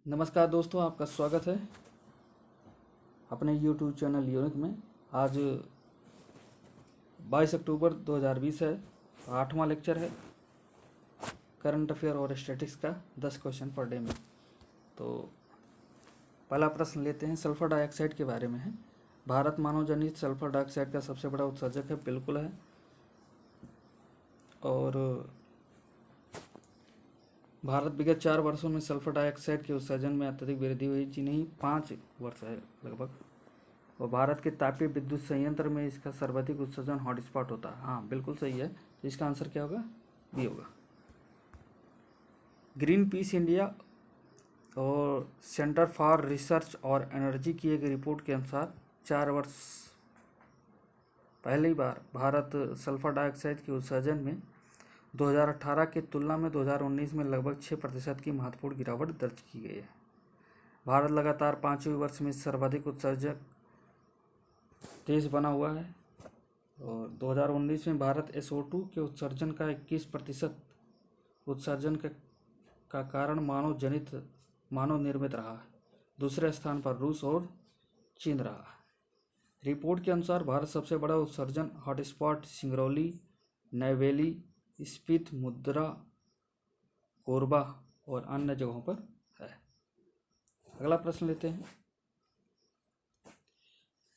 नमस्कार दोस्तों, आपका स्वागत है अपने YouTube चैनल यूनिक में। आज 22 अक्टूबर 2020 है। 8वां लेक्चर है करंट अफेयर और स्टैटिस्टिक्स का 10 क्वेश्चन पर डे में। तो पहला प्रश्न लेते हैं, सल्फर डाइऑक्साइड के बारे में है। भारत मानव जनित सल्फर डाइऑक्साइड का सबसे बड़ा उत्सर्जक है। बिल्कुल है। और भारत विगत 4 वर्षों में सल्फर डाइऑक्साइड के उत्सर्जन में अत्यधिक वृद्धि हुई जी नहीं 5 वर्ष है लगभग। और भारत के तापीय विद्युत संयंत्र में इसका सर्वाधिक उत्सर्जन हॉटस्पॉट होता है। हाँ, बिल्कुल सही है। तो इसका आंसर क्या होगा? बी होगा। ग्रीन पीस इंडिया और सेंटर फॉर रिसर्च और एनर्जी की एक रिपोर्ट के अनुसार 4 वर्ष पहली बार भारत सल्फर डाइऑक्साइड के उत्सर्जन में 2018 की तुलना में 2019 में लगभग 6% की महत्वपूर्ण गिरावट दर्ज की गई है। भारत लगातार 5वें वर्ष में सर्वाधिक उत्सर्जक देश बना हुआ है। और 2019 में भारत SO2 के उत्सर्जन का 21% उत्सर्जन का कारण मानव निर्मित रहा है। दूसरे स्थान पर रूस और चीन रहा है। रिपोर्ट के अनुसार भारत सबसे बड़ा उत्सर्जन हॉटस्पॉट सिंगरौली, नैवेली, स्पीत, मुद्रा, कोरबा और अन्य जगहों पर है। अगला प्रश्न लेते हैं,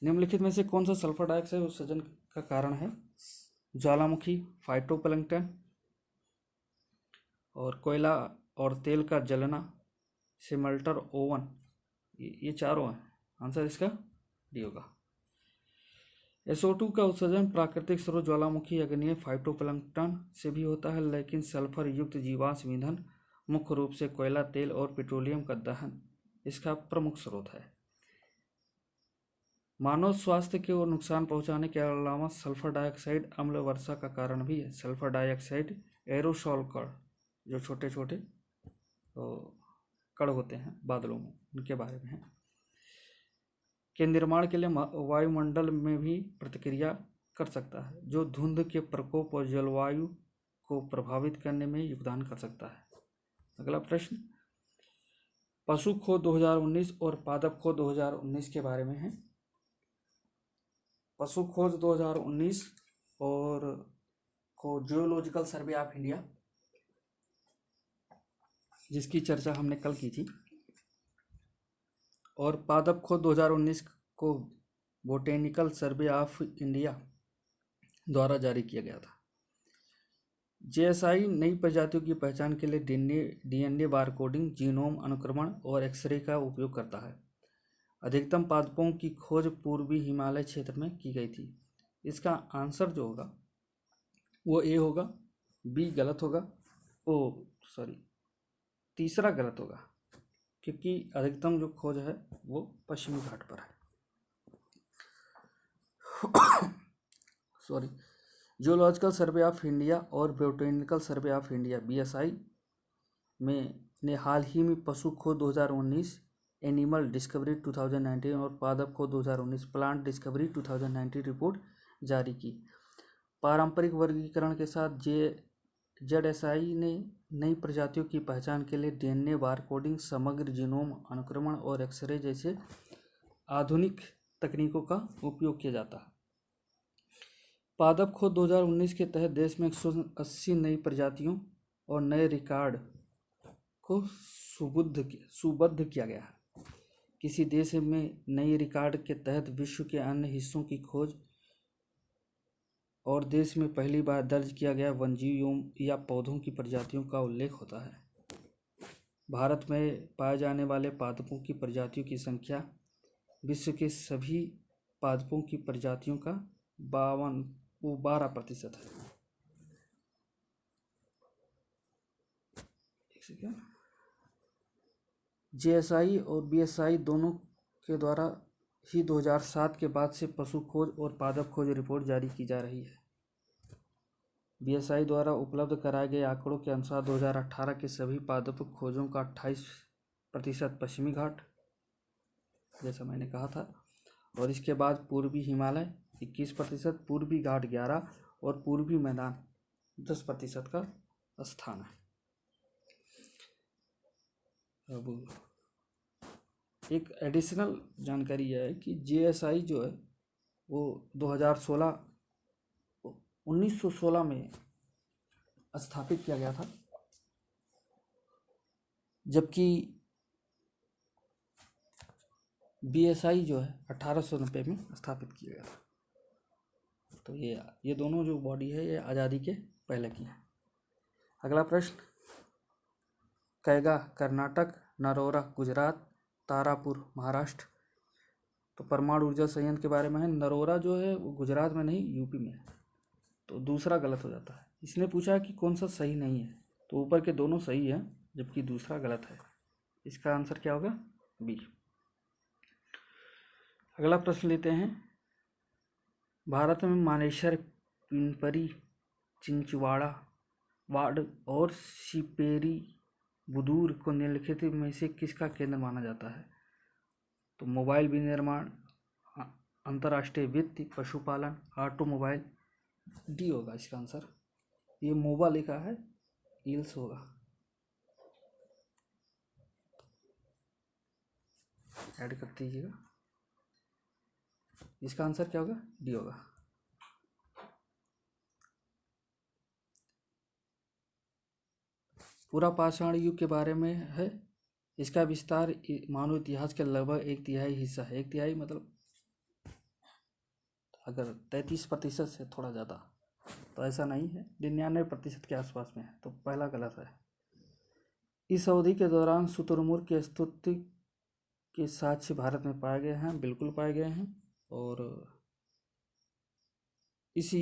निम्नलिखित में से कौन सा सल्फर डाइऑक्साइड उत्सर्जन का कारण है? ज्वालामुखी, फाइटोप्लैंक्टन और कोयला और तेल का जलना, सिमल्टर ओवन, ये चारों हैं। आंसर इसका डी होगा। SO2 का उत्सर्जन प्राकृतिक स्रोत ज्वालामुखी, अग्नि, फाइटोप्लैंक्टन से भी होता है, लेकिन सल्फर युक्त जीवाश्म ईंधन मुख्य रूप से कोयला, तेल और पेट्रोलियम का दहन इसका प्रमुख स्रोत है। मानव स्वास्थ्य को नुकसान पहुंचाने के अलावा सल्फर डाइऑक्साइड अम्ल वर्षा का कारण भी है। सल्फर डाइऑक्साइड एरोसोल कण, जो छोटे छोटे कण होते हैं बादलों में, उनके बारे में है, के निर्माण के लिए वायुमंडल में भी प्रतिक्रिया कर सकता है, जो धुंध के प्रकोप और जलवायु को प्रभावित करने में योगदान कर सकता है। अगला प्रश्न, पशु खोज 2019 और पादप खोज 2019 के बारे में है। पशु खोज 2019 और को जियोलॉजिकल सर्वे ऑफ इंडिया, जिसकी चर्चा हमने कल की थी, और पादप खोज 2019 को बोटेनिकल सर्वे ऑफ इंडिया द्वारा जारी किया गया था। JSI नई प्रजातियों की पहचान के लिए DNA बारकोडिंग, जीनोम अनुक्रमण और एक्सरे का उपयोग करता है। अधिकतम पादपों की खोज पूर्वी हिमालय क्षेत्र में की गई थी। इसका आंसर जो होगा वो ए होगा। बी गलत होगा। तीसरा गलत होगा, क्योंकि अधिकतम जो खोज है वो पश्चिमी घाट पर है। जियोलॉजिकल सर्वे ऑफ इंडिया और botanical survey of India BSI ने हाल ही में पशु खोज 2019, एनिमल डिस्कवरी 2019 और पादप खोज 2019, प्लांट डिस्कवरी 2019 रिपोर्ट जारी की। पारंपरिक वर्गीकरण के साथ ZSI ने नई प्रजातियों की पहचान के लिए DNA बारकोडिंग, समग्र जीनोम अनुक्रमण और एक्सरे जैसे आधुनिक तकनीकों का उपयोग किया जाता है। पादप खोज 2019 के तहत देश में 180 नई प्रजातियों और नए रिकॉर्ड को सूबद्ध किया गया है। किसी देश में नई रिकॉर्ड के तहत विश्व के अन्य हिस्सों की खोज और देश में पहली बार दर्ज किया गया वन्यजीव या पौधों की प्रजातियों का उल्लेख होता है। भारत में पाए जाने वाले पादपों की प्रजातियों की संख्या विश्व के सभी पादपों की प्रजातियों का 12% है। JSI और BSI दोनों के द्वारा ही 2007 के बाद से पशु खोज और पादप खोज रिपोर्ट जारी की जा रही है। BSI द्वारा उपलब्ध कराए गए आंकड़ों के अनुसार 2018 के सभी पादप खोजों का 28% पश्चिमी घाट, जैसा मैंने कहा था, और इसके बाद पूर्वी हिमालय 21%, पूर्वी घाट 11% और पूर्वी मैदान 10% का स्थान है। अब एक एडिशनल जानकारी यह है कि जीएसआई जो है वो 2016 1916 में स्थापित किया गया था, जबकि बीएसआई जो है 1890 में स्थापित किया गया था। तो ये दोनों जो बॉडी है ये आज़ादी के पहले की है। अगला प्रश्न, कैगा कर्नाटक, नरोरा गुजरात, तारापुर महाराष्ट्र। तो परमाणु ऊर्जा संयंत्र के बारे में है। नरोरा जो है वो गुजरात में नहीं, यूपी में है, तो दूसरा गलत हो जाता है। इसने पूछा कि कौन सा सही नहीं है, तो ऊपर के दोनों सही हैं जबकि दूसरा गलत है। इसका आंसर क्या होगा? बी। अगला प्रश्न लेते हैं, भारत में मानेसर, पिनपरी, चिंचवाड़ा, वाड़ और सिपेरी बुदूर को निम्नलिखित में से किसका केंद्र माना जाता है? तो मोबाइल विनिर्माण, अंतर्राष्ट्रीय वित्त, पशुपालन, ऑटोमोबाइल। डी होगा इसका आंसर। ये मोबा लिखा है, इल्स होगा। ऐड कर दीजिएगा। इसका आंसर क्या होगा? डी होगा। पूरा पाषाण युग के बारे में है। इसका विस्तार मानव इतिहास के लगभग 1/3 हिस्सा है। 1/3 मतलब अगर 33% से थोड़ा ज़्यादा, तो ऐसा नहीं है, 99% के आसपास में है, तो पहला गलत है। इस अवधि के दौरान शुतुरमुर्ग की स्तुति के साक्ष्य भारत में पाए गए हैं, बिल्कुल पाए गए हैं। और इस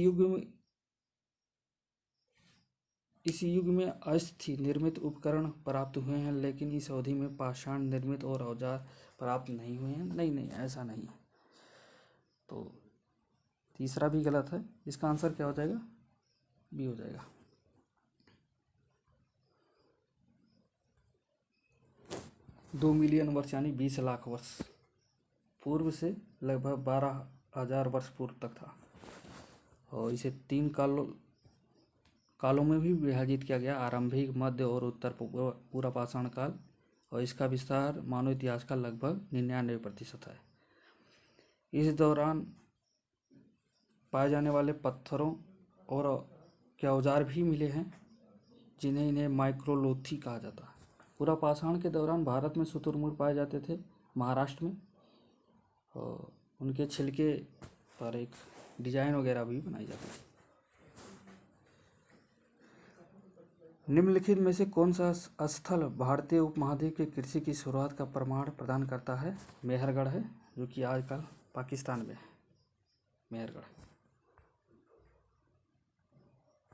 युग में अस्थि निर्मित उपकरण प्राप्त हुए हैं, लेकिन इस अवधि में पाषाण निर्मित और औजार प्राप्त नहीं हुए हैं। नहीं, ऐसा नहीं है। तो तीसरा भी गलत है। इसका आंसर क्या हो जाएगा? बी हो जाएगा। दो मिलियन वर्ष यानी 20 लाख वर्ष पूर्व से लगभग 12,000 वर्ष पूर्व तक था, और इसे 3 कालों में भी विभाजित किया गया, आरंभिक, मध्य और उत्तर पूरा पाषाण काल। और इसका विस्तार मानव इतिहास का लगभग 99% है। इस दौरान पाए जाने वाले पत्थरों और के औजार भी मिले हैं, जिन्हें इन्हें माइक्रोलोथी कहा जाता है। पूरा पाषाण के दौरान भारत में शुतुरमुर्ग पाए जाते थे, महाराष्ट्र में, और उनके छिलके पर एक डिजाइन वगैरह भी बनाई जाती है। निम्नलिखित में से कौन सा स्थल भारतीय उपमहाद्वीप के कृषि की शुरुआत का प्रमाण प्रदान करता है? मेहरगढ़ है, जो कि आजकल पाकिस्तान में है। मेहरगढ़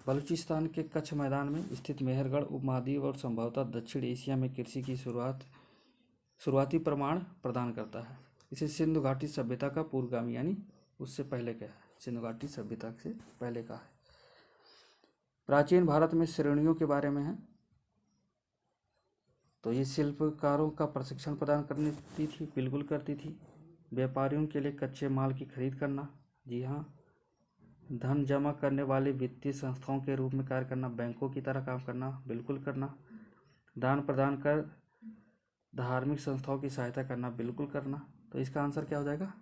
बलूचिस्तान के कच्छ मैदान में स्थित मेहरगढ़ उपमहाद्वीप और संभवतः दक्षिण एशिया में कृषि की शुरुआती प्रमाण प्रदान करता है। इसे सिंधु घाटी सभ्यता का पूर्वगामी यानी उससे पहले का है, सिंधु घाटी सभ्यता से पहले का है। प्राचीन भारत में श्रेणियों के बारे में है। तो ये शिल्पकारों का प्रशिक्षण प्रदान करती थी, बिल्कुल करती थी। व्यापारियों के लिए कच्चे माल की खरीद करना, जी हाँ। धन जमा करने वाले वित्तीय संस्थाओं के रूप में कार्य करना, बैंकों की तरह काम करना, बिल्कुल करना। दान प्रदान कर धार्मिक संस्थाओं की सहायता करना, बिल्कुल करना। तो इसका आंसर क्या हो जाएगा?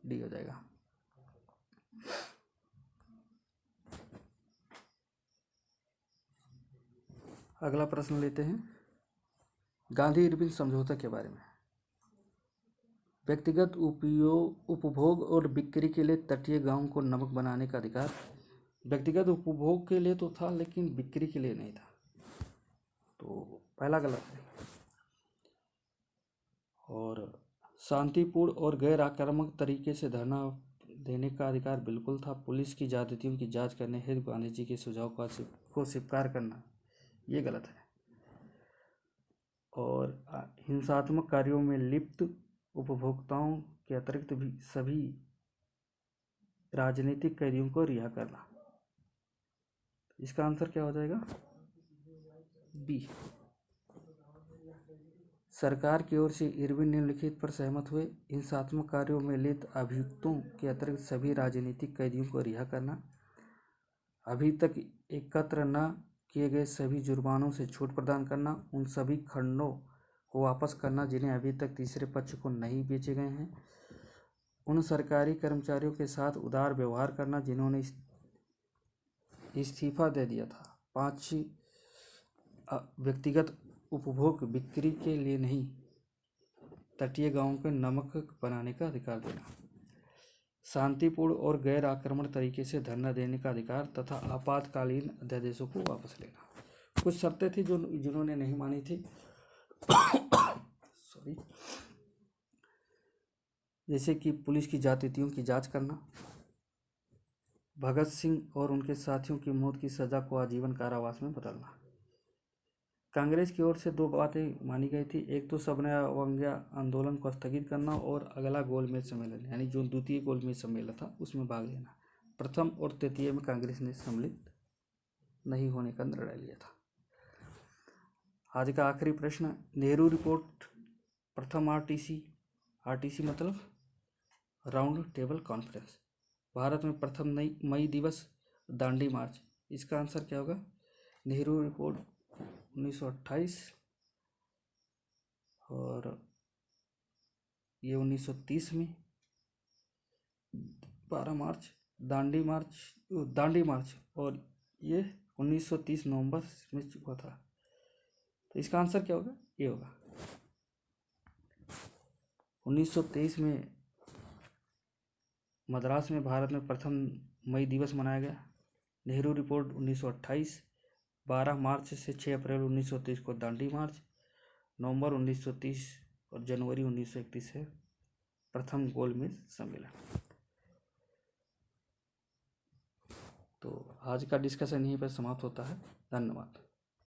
डी हो जाएगा। अगला प्रश्न लेते हैं, गांधी इरविन समझौता के बारे में। व्यक्तिगत उपभोग और बिक्री के लिए तटीय गांवों को नमक बनाने का अधिकार। व्यक्तिगत उपभोग के लिए तो था, लेकिन बिक्री के लिए नहीं था, तो पहला गलत है। और शांतिपूर्ण और गैर आक्रामक तरीके से धरना देने का अधिकार बिल्कुल था। पुलिस की ज्यादतियों की जांच करने हेतु गांधी जी के सुझाव को स्वीकार करना, ये गलत है। और हिंसात्मक कार्यों में लिप्त उपभोक्ताओं के अतिरिक्त भी सभी राजनीतिक कैदियों को रिहा करना। इसका आंसर क्या हो जाएगा? बी। सरकार की ओर से इरविन निम्नलिखित पर सहमत हुए, हिंसात्मक कार्यों में लिप्त अभियुक्तों के अतिरिक्त सभी राजनीतिक कैदियों को रिहा करना, अभी तक एकत्र न किए गए सभी जुर्मानों से छूट प्रदान करना, उन सभी खंडों को वापस करना जिन्हें अभी तक तीसरे पक्ष को नहीं बेचे गए हैं, उन सरकारी कर्मचारियों के साथ उदार व्यवहार करना जिन्होंने इस्तीफा दे दिया था। 5, व्यक्तिगत उपभोग बिक्री के लिए नहीं, तटीय गांवों के नमक बनाने का अधिकार देना। शांतिपूर्ण और गैर आक्रमण तरीके से धरना देने का अधिकार तथा आपातकालीन अध्यादेशों को वापस लेना। कुछ शर्तें थी जिन्होंने नहीं मानी थी सॉरी, जैसे कि पुलिस की जातियों की जांच करना, भगत सिंह और उनके साथियों की मौत की सजा को आजीवन कारावास में बदलना। कांग्रेस की ओर से 2 बातें मानी गई थी, एक तो सबने अवज्ञा आंदोलन को स्थगित करना और अगला गोलमेज सम्मेलन यानी जो द्वितीय गोलमेज सम्मेलन था उसमें भाग लेना। प्रथम और तृतीय में कांग्रेस ने सम्मिलित नहीं होने का निर्णय लिया था। आज का आखिरी प्रश्न, नेहरू रिपोर्ट प्रथम आरटीसी मतलब राउंड टेबल कॉन्फ्रेंस, भारत में प्रथम मई दिवस दांडी मार्च, इसका आंसर क्या होगा? नेहरू रिपोर्ट 1928 और ये 1930 में 12 मार्च दांडी मार्च और ये 1930 नवंबर में हुआ था। तो इसका आंसर क्या होगा? ये होगा 1923 में मद्रास में भारत में प्रथम मई दिवस मनाया गया। नेहरू रिपोर्ट 1928, 12 मार्च से 6 अप्रैल 1930 को दांडी मार्च, नवंबर 1930 और जनवरी 1931 है प्रथम गोलमेज सम्मेलन। तो आज का डिस्कशन यहीं पर समाप्त होता है। धन्यवाद।